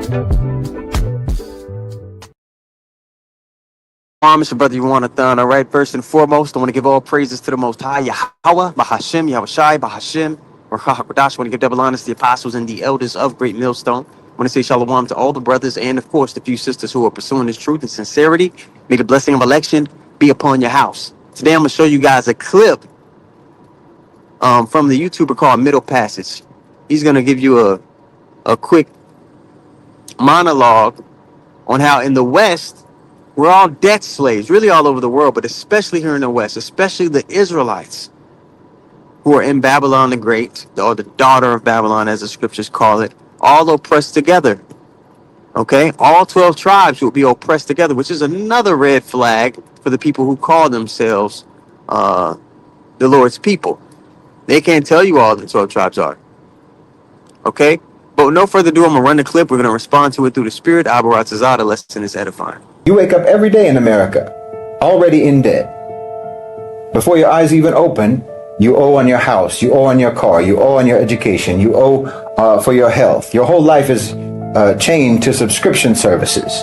It's your brother Yuanathan. All right, first and foremost, I want to give all praises to the Most High, Yahweh, Bahashem, Yahushai, Bahashem, Rahakwadash. I want to give double honors to the apostles and the elders of Great Millstone. I want to say shalom to all the brothers and, of course, the few sisters who are pursuing this truth and sincerity. May the blessing of election be upon your house. Today, I'm going to show you guys a clip from the YouTuber called Middle Passage. He's going to give you a quick monologue on how in the West, we're all debt slaves, really all over the world, but especially here in the West, especially the Israelites who are in Babylon the Great, or the daughter of Babylon, as the scriptures call it, all oppressed together. Okay? All 12 tribes will be oppressed together, which is another red flag for the people who call themselves the Lord's people. They can't tell you all the 12 tribes are. Okay? But with no further ado, I'm going to run the clip. We're going to respond to it through the Spirit. Abarat Zazah, the lesson is edifying. You wake up every day in America, already in debt. Before your eyes even open, you owe on your house, you owe on your car, you owe on your education, you owe for your health. Your whole life is chained to subscription services.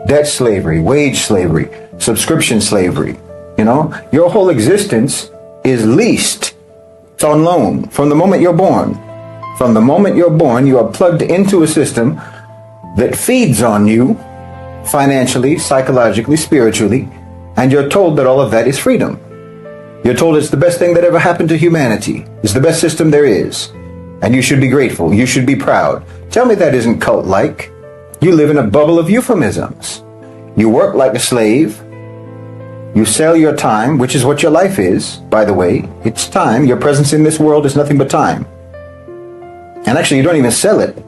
Debt slavery, wage slavery, subscription slavery. You know, your whole existence is leased. It's on loan from the moment you're born. From the moment you're born, you are plugged into a system that feeds on you financially, psychologically, spiritually, and you're told that all of that is freedom. You're told it's the best thing that ever happened to humanity. It's the best system there is. And you should be grateful. You should be proud. Tell me that isn't cult-like. You live in a bubble of euphemisms. You work like a slave. You sell your time, which is what your life is, by the way. It's time. Your presence in this world is nothing but time. And actually, you don't even sell it,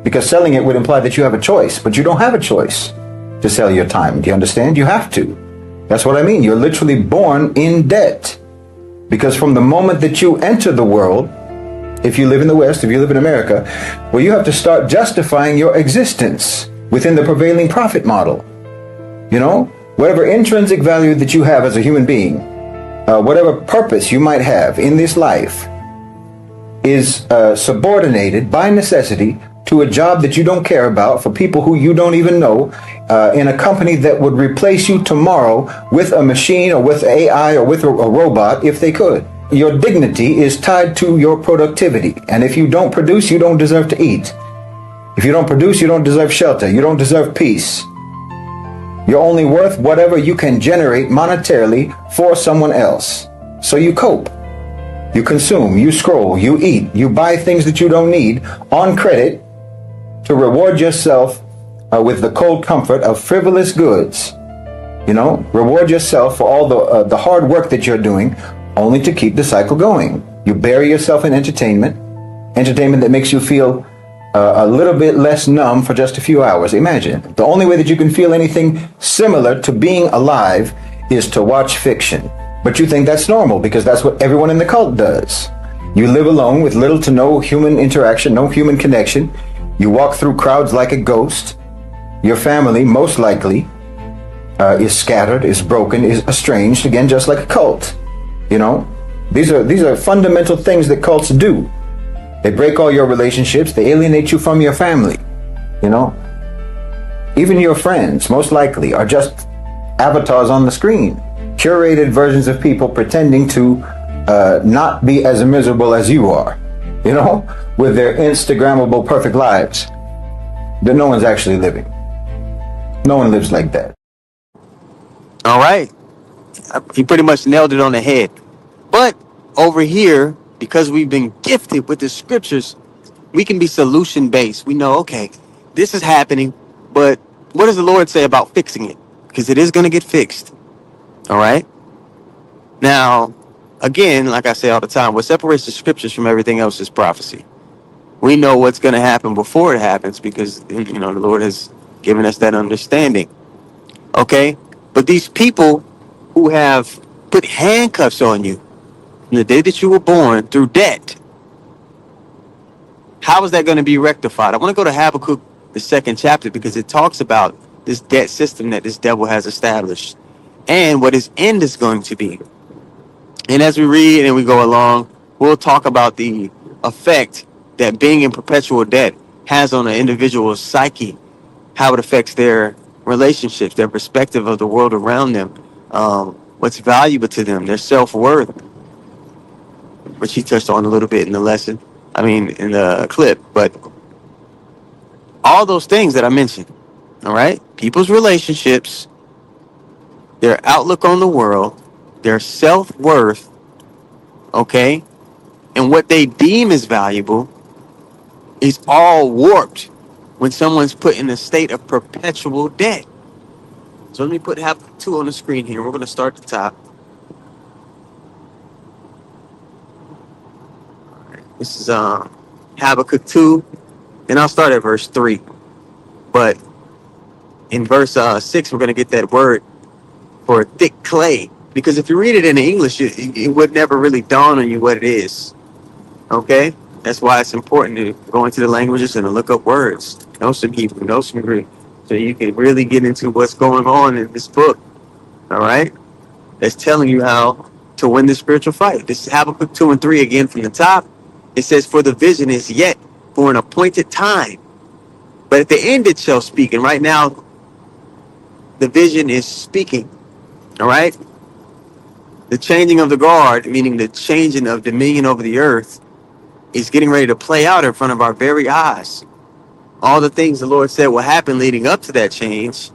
because selling it would imply that you have a choice, but you don't have a choice to sell your time. Do you understand? You have to. That's what I mean. You're literally born in debt. Because from the moment that you enter the world, if you live in the West, if you live in America, well, you have to start justifying your existence within the prevailing profit model. You know, whatever intrinsic value that you have as a human being, whatever purpose you might have in this life, is subordinated by necessity to a job that you don't care about for people who you don't even know, in a company that would replace you tomorrow with a machine or with AI or with a robot if they could. Your dignity is tied to your productivity. And if you don't produce, you don't deserve to eat. If you don't produce, you don't deserve shelter. You don't deserve peace. You're only worth whatever you can generate monetarily for someone else. So you cope. You consume, you scroll, you eat, you buy things that you don't need on credit to reward yourself with the cold comfort of frivolous goods. You know, reward yourself for all the hard work that you're doing, only to keep the cycle going. You bury yourself in entertainment that makes you feel a little bit less numb for just a few hours. Imagine, the only way that you can feel anything similar to being alive is to watch fiction. But you think that's normal because that's what everyone in the cult does. You live alone with little to no human interaction, no human connection. You walk through crowds like a ghost. Your family, most likely, is scattered, is broken, is estranged, again, just like a cult. You know, these are fundamental things that cults do. They break all your relationships. They alienate you from your family. You know, even your friends, most likely, are just avatars on the screen. Curated versions of people pretending to not be as miserable as you are, you know, with their Instagrammable perfect lives that no one's actually living. No one lives like that. All right. He pretty much nailed it on the head. But over here, because we've been gifted with the scriptures, we can be solution-based. We know, okay, this is happening, but what does the Lord say about fixing it? Because it is going to get fixed. All right. Now, again, like I say all the time, what separates the scriptures from everything else is prophecy. We know what's going to happen before it happens because, you know, the Lord has given us that understanding. Okay. But these people who have put handcuffs on you from the day that you were born through debt, how is that going to be rectified? I want to go to Habakkuk, the 2nd chapter, because it talks about this debt system that this devil has established and what his end is going to be. And as we read and we go along, we'll talk about the effect that being in perpetual debt has on an individual's psyche, how it affects their relationships, their perspective of the world around them, what's valuable to them, their self-worth, which he touched on a little bit in the lesson. I mean, in the clip, but all those things that I mentioned, all right? People's relationships, their outlook on the world, their self-worth, okay? And what they deem as valuable is all warped when someone's put in a state of perpetual debt. So let me put Habakkuk 2 on the screen here. We're going to start at the top. This is Habakkuk 2, and I'll start at verse 3. But in verse 6, we're going to get that word for thick clay. Because if you read it in English, it would never really dawn on you what it is. Okay? That's why it's important to go into the languages and to look up words. Know some Hebrew, know some Greek. So you can really get into what's going on in this book. All right? That's telling you how to win the spiritual fight. This is Habakkuk 2 and 3 again from the top. It says, for the vision is yet for an appointed time, but at the end it shall speak. And right now, the vision is speaking. All right? The changing of the guard, meaning the changing of dominion over the earth, is getting ready to play out in front of our very eyes. All the things the Lord said will happen leading up to that change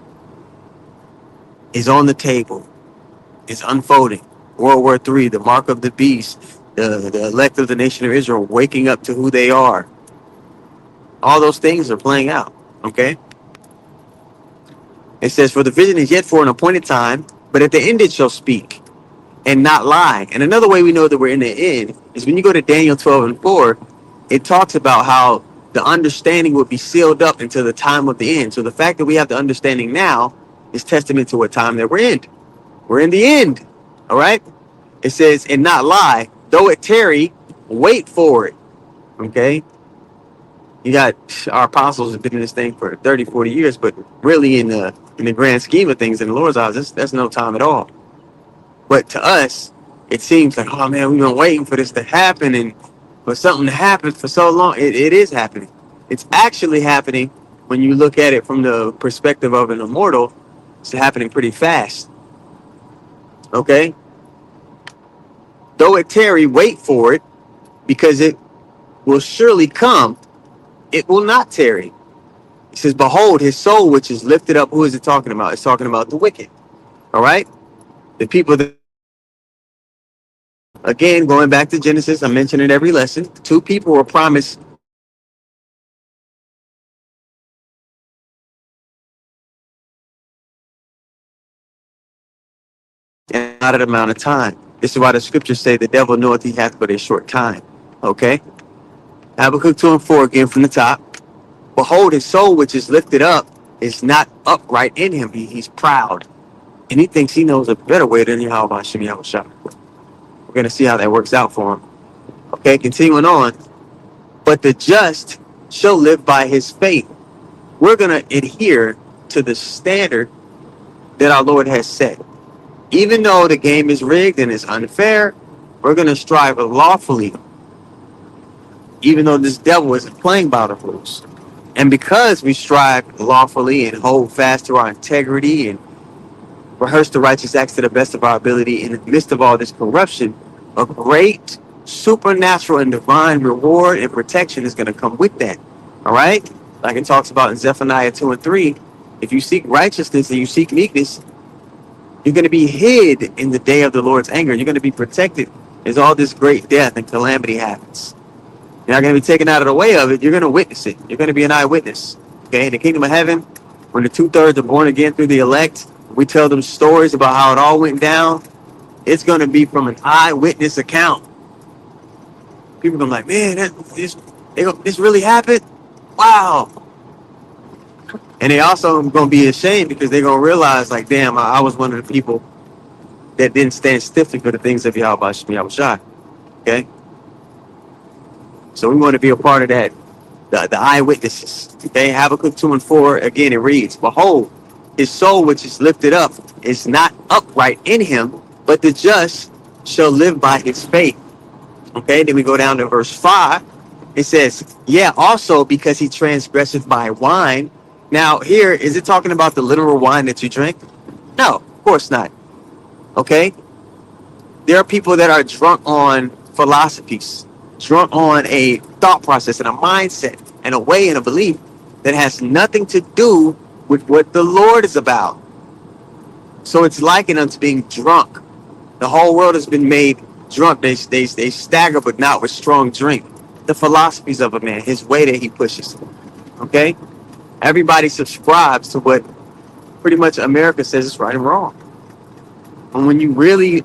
is on the table. It's unfolding. World War III, the mark of the beast, the elect of the nation of Israel waking up to who they are. All those things are playing out. Okay? It says, for the vision is yet for an appointed time, but at the end it shall speak and not lie. And another way we know that we're in the end is when you go to Daniel 12 and 4, it talks about how the understanding will be sealed up until the time of the end. So the fact that we have the understanding now is testament to what time that we're in. We're in the end. All right? It says, and not lie, though it tarry, wait for it. Okay? You got our apostles have been in this thing for 30, 40 years, but really in the grand scheme of things in the Lord's eyes, that's no time at all. But to us, it seems like, oh man, we've been waiting for this to happen and for something to happen for so long. It is happening. It's actually happening when you look at it from the perspective of an immortal. It's happening pretty fast. Okay? Though it tarry, wait for it, because it will surely come. It will not tarry. He says, behold, his soul, which is lifted up. Who is it talking about? It's talking about the wicked. All right? The people that, again, going back to Genesis, I mention it every lesson. Two people were promised in not an amount of time. This is why the scriptures say the devil knoweth he hath but a short time. Okay? Habakkuk 2 and 4 again from the top. Behold, his soul which is lifted up is not upright in him. He's proud. And he thinks he knows a better way than Yahweh Hashem Yahushua. We're going to see how that works out for him. Okay, continuing on. But the just shall live by his faith. We're going to adhere to the standard that our Lord has set. Even though the game is rigged and it's unfair, we're going to strive lawfully. Even though this devil isn't playing by the rules. And because we strive lawfully and hold fast to our integrity and rehearse the righteous acts to the best of our ability in the midst of all this corruption, a great supernatural and divine reward and protection is going to come with that. All right? Like it talks about in Zephaniah 2 and 3, if you seek righteousness and you seek meekness, you're going to be hid in the day of the Lord's anger. You're going to be protected as all this great death and calamity happens. You're not going to be taken out of the way of it. You're going to witness it. You're going to be an eyewitness. Okay? In the kingdom of heaven, when the 2/3 are born again through the elect, we tell them stories about how it all went down. It's going to be from an eyewitness account. People are like, man, this really happened? Wow. And they also going to be ashamed because they're going to realize, like, damn, I was one of the people that didn't stand stiffly for the things of Yahweh Shai. Okay? So we want to be a part of that, the eyewitnesses. Okay? Habakkuk 2 and 4, again, it reads, behold, his soul which is lifted up is not upright in him, but the just shall live by his faith. Okay, then we go down to verse 5. It says, yeah, also because he transgresseth by wine. Now, here, is it talking about the literal wine that you drink? No, of course not. Okay? There are people that are drunk on philosophies, drunk on a thought process and a mindset and a way and a belief that has nothing to do with what the Lord is about. So it's likened unto being drunk. The whole world has been made drunk. They stagger, but not with strong drink. The philosophies of a man, his way that he pushes. Okay? Everybody subscribes to what pretty much America says is right and wrong. And when you really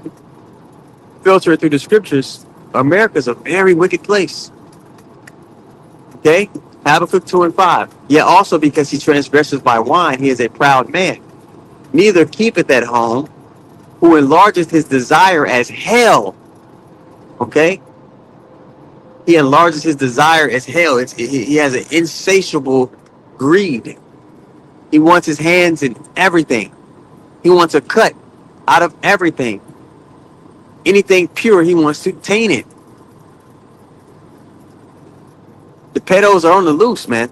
filter it through the scriptures, America's a very wicked place. Okay? Habakkuk 2 and 5. Yet also because he transgresses by wine, he is a proud man. Neither keepeth at home, who enlargeth his desire as hell. Okay? He enlarges his desire as hell. He has an insatiable greed. He wants his hands in everything. He wants a cut out of everything. Anything pure, he wants to taint it. The pedos are on the loose, man.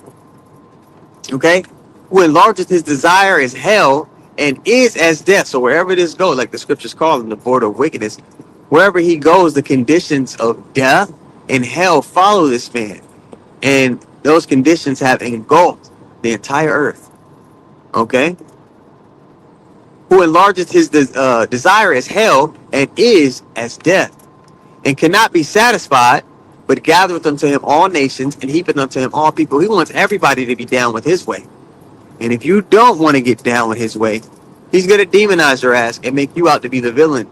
Okay? Who enlarges his desire as hell and is as death. So wherever this goes, like the scriptures call him, the border of wickedness, wherever he goes, the conditions of death and hell follow this man. And those conditions have engulfed the entire earth. Okay? Who enlarges his desire as hell and is as death, and cannot be satisfied, but gathereth unto him all nations and heapeth unto him all people. He wants everybody to be down with his way. And if you don't want to get down with his way, he's going to demonize your ass and make you out to be the villain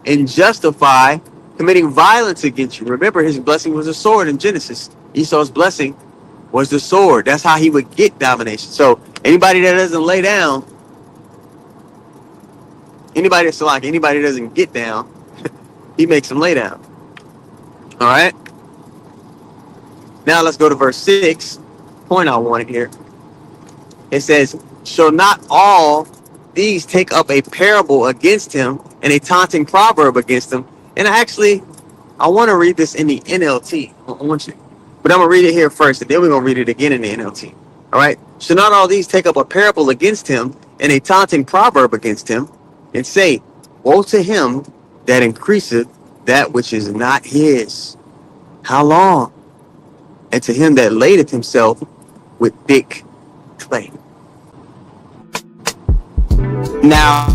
and justify committing violence against you. Remember, his blessing was a sword in Genesis. Esau's blessing was the sword. That's how he would get domination. So anybody that doesn't lay down, anybody that doesn't get down, he makes them lay down. All right. Now let's go to verse 6. Point I wanted here. It says, shall not all these take up a parable against him and a taunting proverb against him? And I want to read this in the NLT. I want you, but I'm going to read it here first, and then we're going to read it again in the NLT. All right. Shall not all these take up a parable against him and a taunting proverb against him, and say, woe to him that increaseth that which is not his? How long? And to him that ladeth himself with thick clay. Now,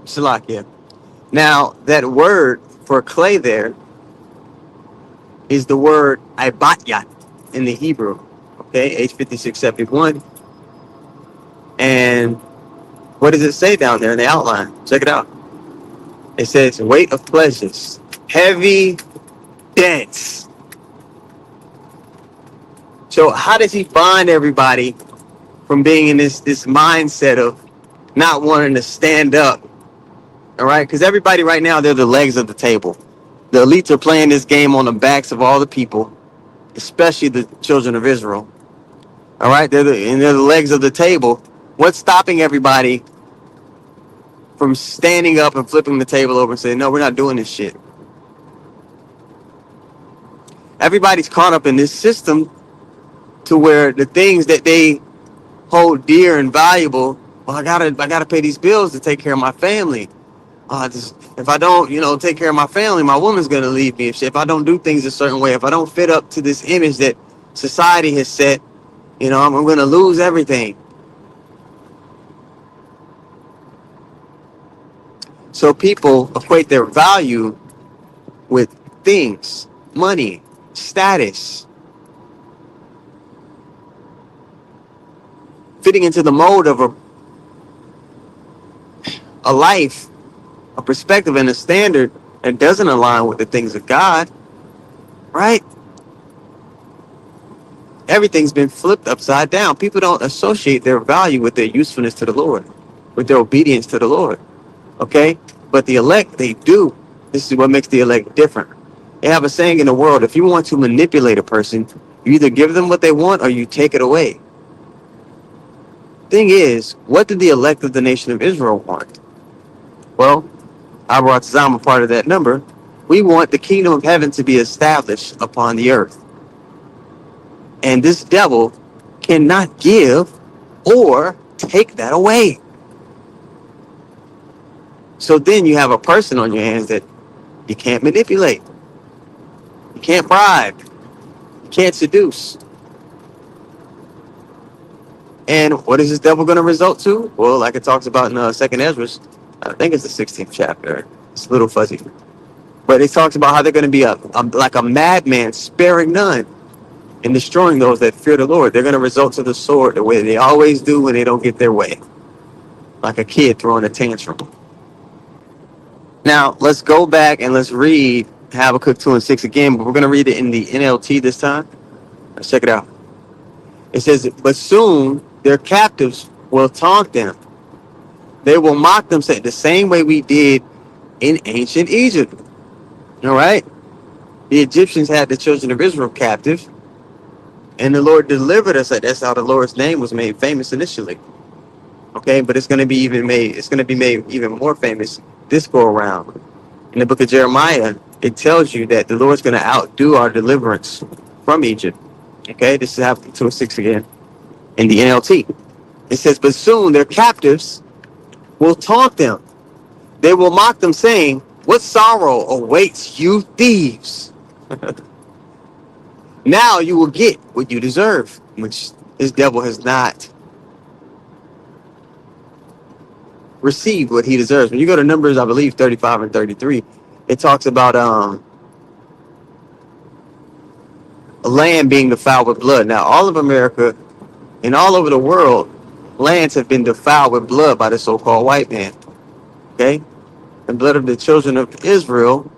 Shalakia. Now, that word for clay there is the word ibatyat in the Hebrew. Okay, H5671. And what does it say down there in the outline? Check it out. It says, weight of pleasures, heavy, dense. So how does he bind everybody from being in this mindset of not wanting to stand up? All right, because everybody right now, they're the legs of the table. The elites are playing this game on the backs of all the people, especially the children of Israel. All right, they're the legs of the table. What's stopping everybody from standing up and flipping the table over and saying, no, we're not doing this shit? Everybody's caught up in this system to where the things that they hold dear and valuable, well, I gotta pay these bills to take care of my family. If I don't, take care of my family, my woman's gonna leave me. If I don't do things a certain way, if I don't fit up to this image that society has set, I'm gonna lose everything. So people equate their value with things, money, status, fitting into the mold of a life, a perspective, and a standard that doesn't align with the things of God, right? Everything's been flipped upside down. People don't associate their value with their usefulness to the Lord, with their obedience to the Lord, okay? But the elect, they do. This is what makes the elect different. They have a saying in the world, if you want to manipulate a person, you either give them what they want or you take it away. Thing is, what did the elect of the nation of Israel want? Well, I'm a part of that number. We want the kingdom of heaven to be established upon the earth. And this devil cannot give or take that away. So then you have a person on your hands that you can't manipulate, you can't bribe, you can't seduce. And what is this devil going to result to? Well, like it talks about in Second Ezra, I think it's the 16th chapter. It's a little fuzzy, but it talks about how they're going to be like a madman, sparing none and destroying those that fear the Lord. They're going to result to the sword the way they always do when they don't get their way, like a kid throwing a tantrum. Now let's go back and let's read Habakkuk 2:6 again, but we're going to read it in the NLT this time. Let's check it out. It says, "But soon their captives will taunt them. They will mock them, say the same way we did in ancient Egypt." All right. The Egyptians had the children of Israel captive, and the Lord delivered us. That's how the Lord's name was made famous initially. Okay, but it's going to be made even more famous this go around. In the book of Jeremiah, it tells you that the Lord's going to outdo our deliverance from Egypt. Okay, this is Habakkuk 2:6 again in the NLT. It says, "But soon their captives will taunt them. They will mock them, saying, 'What sorrow awaits you thieves?' Now you will get what you deserve," which this devil has not received what he deserves. When you go to Numbers, I believe 35 and 33, it talks about a land being defiled with blood. Now, all of America and all over the world, lands have been defiled with blood by the so-called white man. Okay? The blood of the children of Israel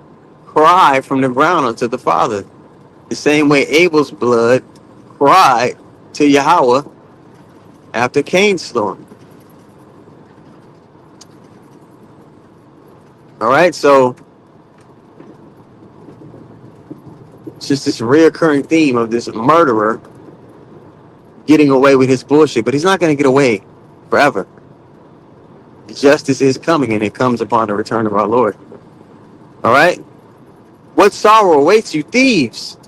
cry from the ground unto the Father. The same way Abel's blood cried to Yahweh after Cain slew him. All right, so it's just this reoccurring theme of this murderer getting away with his bullshit, but he's not going to get away forever. Justice is coming, and it comes upon the return of our Lord. All right? What sorrow awaits you, thieves?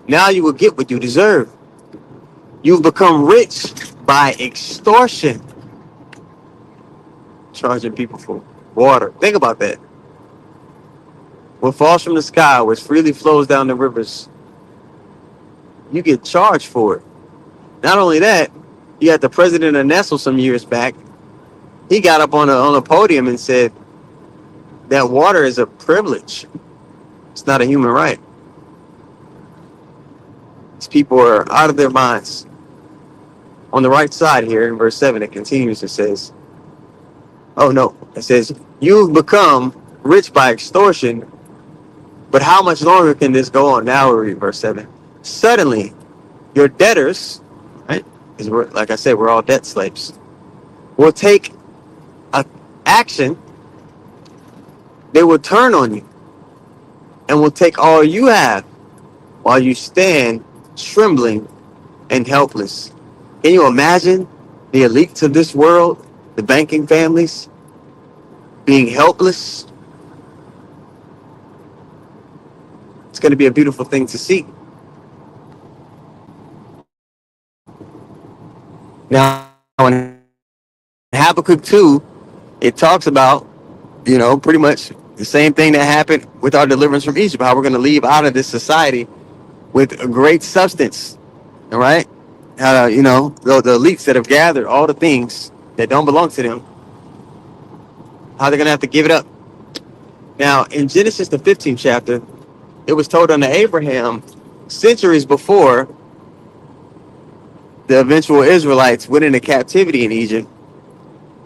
Now you will get what you deserve. You've become rich by extortion, charging people for water. Think about that. What falls from the sky, which freely flows down the rivers, you get charged for it. Not only that, you had the president of Nestle some years back. He got up on a podium and said that water is a privilege. It's not a human right. These people are out of their minds. On the right side here in verse 7, it continues. It says, oh no, it says, "You've become rich by extortion, but how much longer can this go on?" Now we read verse 7. "Suddenly, your debtors," right? Because like I said, we're all debt slaves, "will take action. They will turn on you and will take all you have while you stand trembling and helpless." Can you imagine the elites of this world, the banking families, being helpless? It's going to be a beautiful thing to see. Now, in Habakkuk 2, it talks about, pretty much the same thing that happened with our deliverance from Egypt, how we're going to leave out of this society with a great substance. All right? The elites that have gathered all the things that don't belong to them, how they're going to have to give it up. Now, in Genesis, the 15th chapter, it was told unto Abraham centuries before the eventual Israelites went into captivity in Egypt,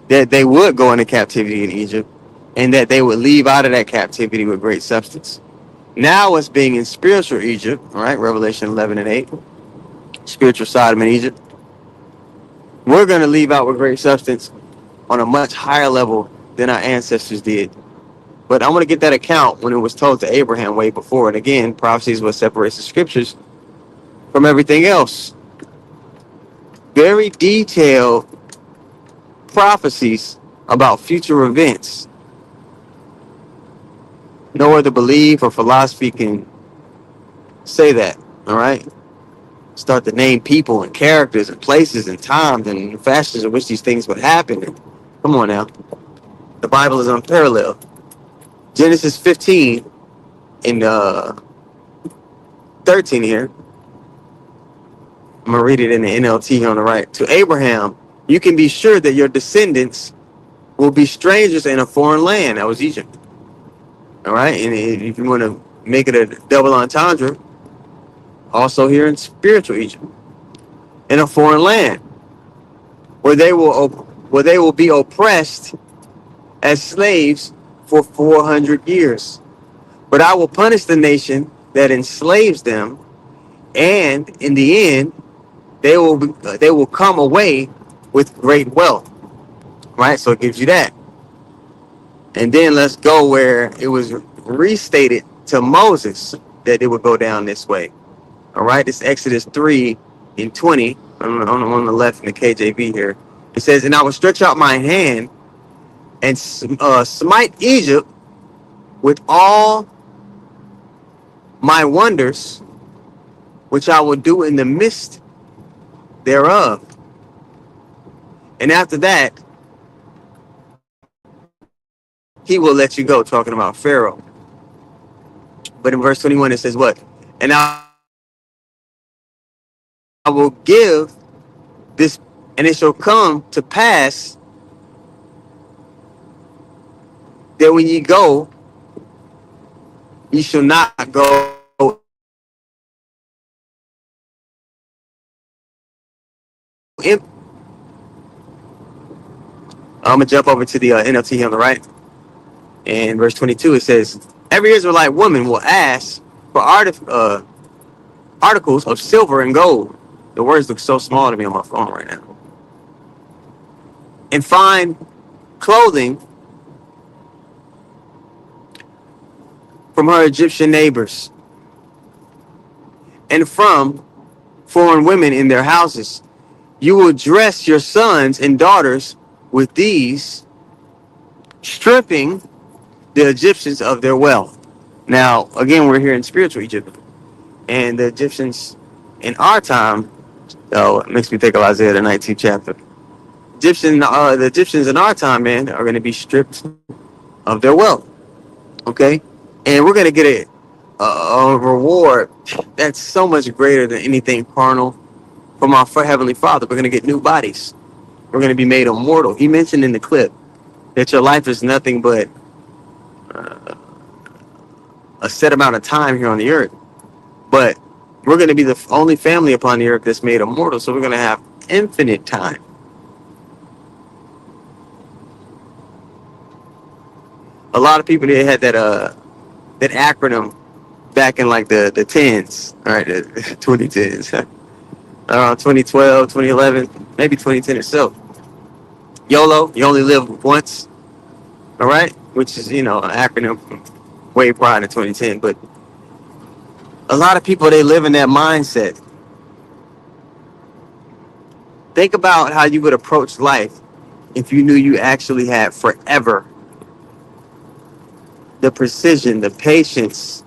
that they would go into captivity in Egypt, and that they would leave out of that captivity with great substance. Now it's being in spiritual Egypt, all right, Revelation 11 and 8, spiritual Sodom and Egypt. We're going to leave out with great substance on a much higher level than our ancestors did. But I want to get that account when it was told to Abraham way before. And again, prophecy is what separates the scriptures from everything else. Very detailed prophecies about future events No other belief or philosophy can say that. All right. Start to name people and characters and places and times and fashions in which these things would happen. And come on now. The Bible is unparalleled. Genesis 15 and 13 here. I'm going to read it in the NLT on the right. To Abraham, you can be sure that your descendants will be strangers in a foreign land. That was Egypt. All right. And if you want to make it a double entendre, also here in spiritual Egypt, in a foreign land where they will be oppressed as slaves for 400 years. But I will punish the nation that enslaves them, and in the end, they will come away with great wealth. Right? So it gives you that. And then let's go where it was restated to Moses that it would go down this way. All right, it's Exodus 3 and 20 on the left in the KJV here. It says, and I will stretch out my hand and smite Egypt with all my wonders, which I will do in the midst thereof. And after that, he will let you go, talking about Pharaoh. But in verse 21, it says what? And I will give this, and it shall come to pass that when ye go, ye shall not go empty. I'm going to jump over to the NLT on the right. And verse 22, it says, every Israelite woman will ask for articles of silver and gold. The words look so small to me on my phone right now. And find clothing from her Egyptian neighbors and from foreign women in their houses. You will dress your sons and daughters with these, stripping the Egyptians of their wealth. Now, again, we're here in spiritual Egypt. And the Egyptians in our time, oh, it makes me think of Isaiah the 19th chapter. The Egyptians in our time, man, are going to be stripped of their wealth. Okay, and we're going to get a reward that's so much greater than anything carnal from our heavenly Father. We're going to get new bodies. We're going to be made immortal. He mentioned in the clip that your life is nothing but a set amount of time here on the earth. But we're going to be the only family upon the earth that's made immortal. So we're going to have infinite time. A lot of people, they had that acronym back in like the 10s, all right, the 2010s, around 2012, 2011, maybe 2010 or so. YOLO, you only live once, all right, which is, an acronym from way prior to 2010. But a lot of people, they live in that mindset. Think about how you would approach life if you knew you actually had forever. The precision, the patience,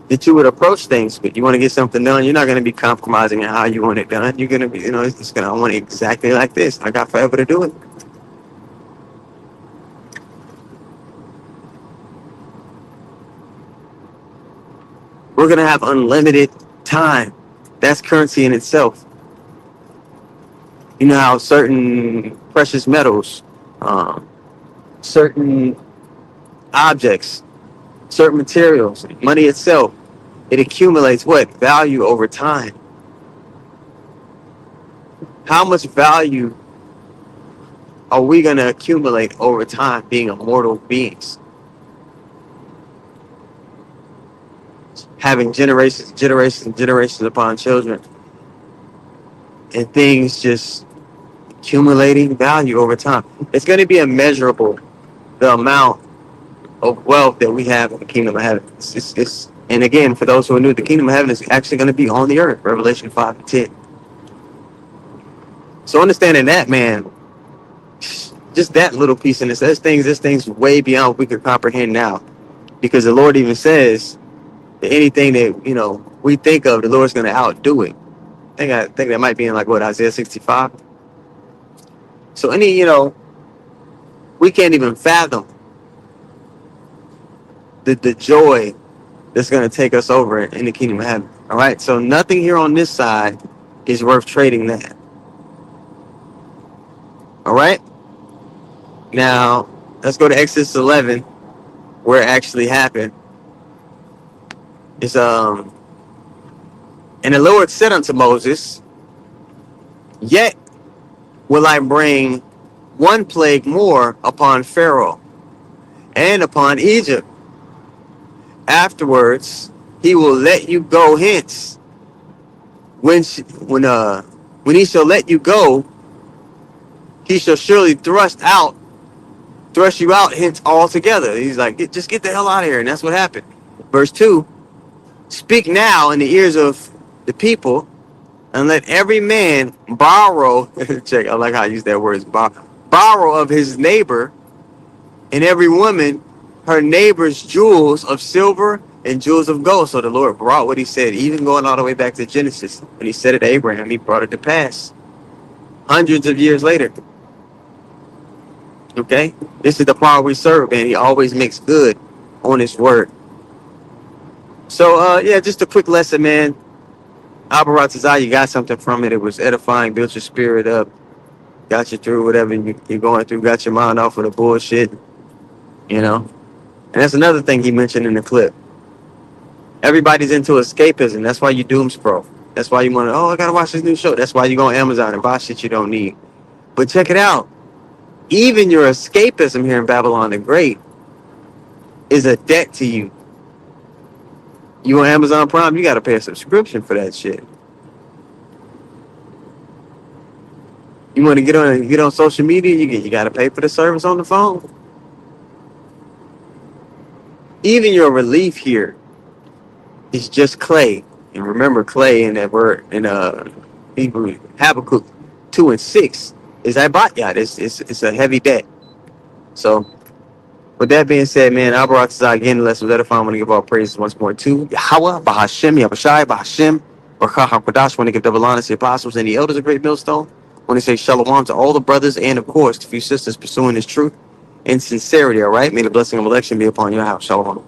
that you would approach things with. You want to get something done, you're not going to be compromising on how you want it done. You're going to be, it's going to, I want it exactly like this. I got forever to do it. We're going to have unlimited time. That's currency in itself. You know how certain precious metals, certain objects, certain materials, money itself, it accumulates what? Value over time. How much value are we going to accumulate over time being immortal beings? Having generations upon children. And things just accumulating value over time. It's going to be immeasurable, the amount of wealth that we have in the kingdom of heaven. And again, for those who are new, the kingdom of heaven is actually going to be on the earth. Revelation 5 and 10. So understanding that, man, Just that little piece in this. This thing's way beyond what we could comprehend now. Because the Lord even says that anything that, we think of, the Lord's going to outdo it. I think that might be in like what, Isaiah 65. So we can't even fathom the joy that's going to take us over in the kingdom of heaven. All right. So nothing here on this side is worth trading that. All right. Now let's go to Exodus 11, where it actually happened. It's and the Lord said unto Moses, yet will I bring one plague more upon Pharaoh and upon Egypt. Afterwards, he will let you go hence. When he shall let you go, he shall surely thrust you out hence altogether. He's like, just get the hell out of here. And that's what happened. Verse 2, speak now in the ears of the people, and let every man borrow, check, I like how I use that word, borrow of his neighbor, and every woman her neighbor's jewels of silver and jewels of gold. So the Lord brought what he said, even going all the way back to Genesis. When he said it to Abraham, he brought it to pass hundreds of years later. Okay? This is the power we serve, man. He always makes good on his word. So, just a quick lesson, man. Abaratazah, you got something from it. It was edifying, built your spirit up, got you through whatever you're going through, got your mind off of the bullshit, And that's another thing he mentioned in the clip. Everybody's into escapism. That's why you doom scroll. That's why you want to, I got to watch this new show. That's why you go on Amazon and buy shit you don't need. But check it out. Even your escapism here in Babylon the Great is a debt to you. You on Amazon Prime, you got to pay a subscription for that shit. You want to get on social media, you got to pay for the service on the phone. Even your relief here is just clay. And remember, clay in that word in Hebrew, Habakkuk 2 and 6 is abatyat. It's a heavy debt. So, with that being said, man, Abaratazah, again, the lesson was edifying. I want to give all praises once more to Yahweh, Bahashem, Yahushai, Bahashem, Baruch HaKodash. Want to give double honor to the apostles and the elders of Great Millstone. Want to say shalom to all the brothers and, of course, the few sisters pursuing this truth in sincerity, all right? May the blessing of election be upon your house. Shalom.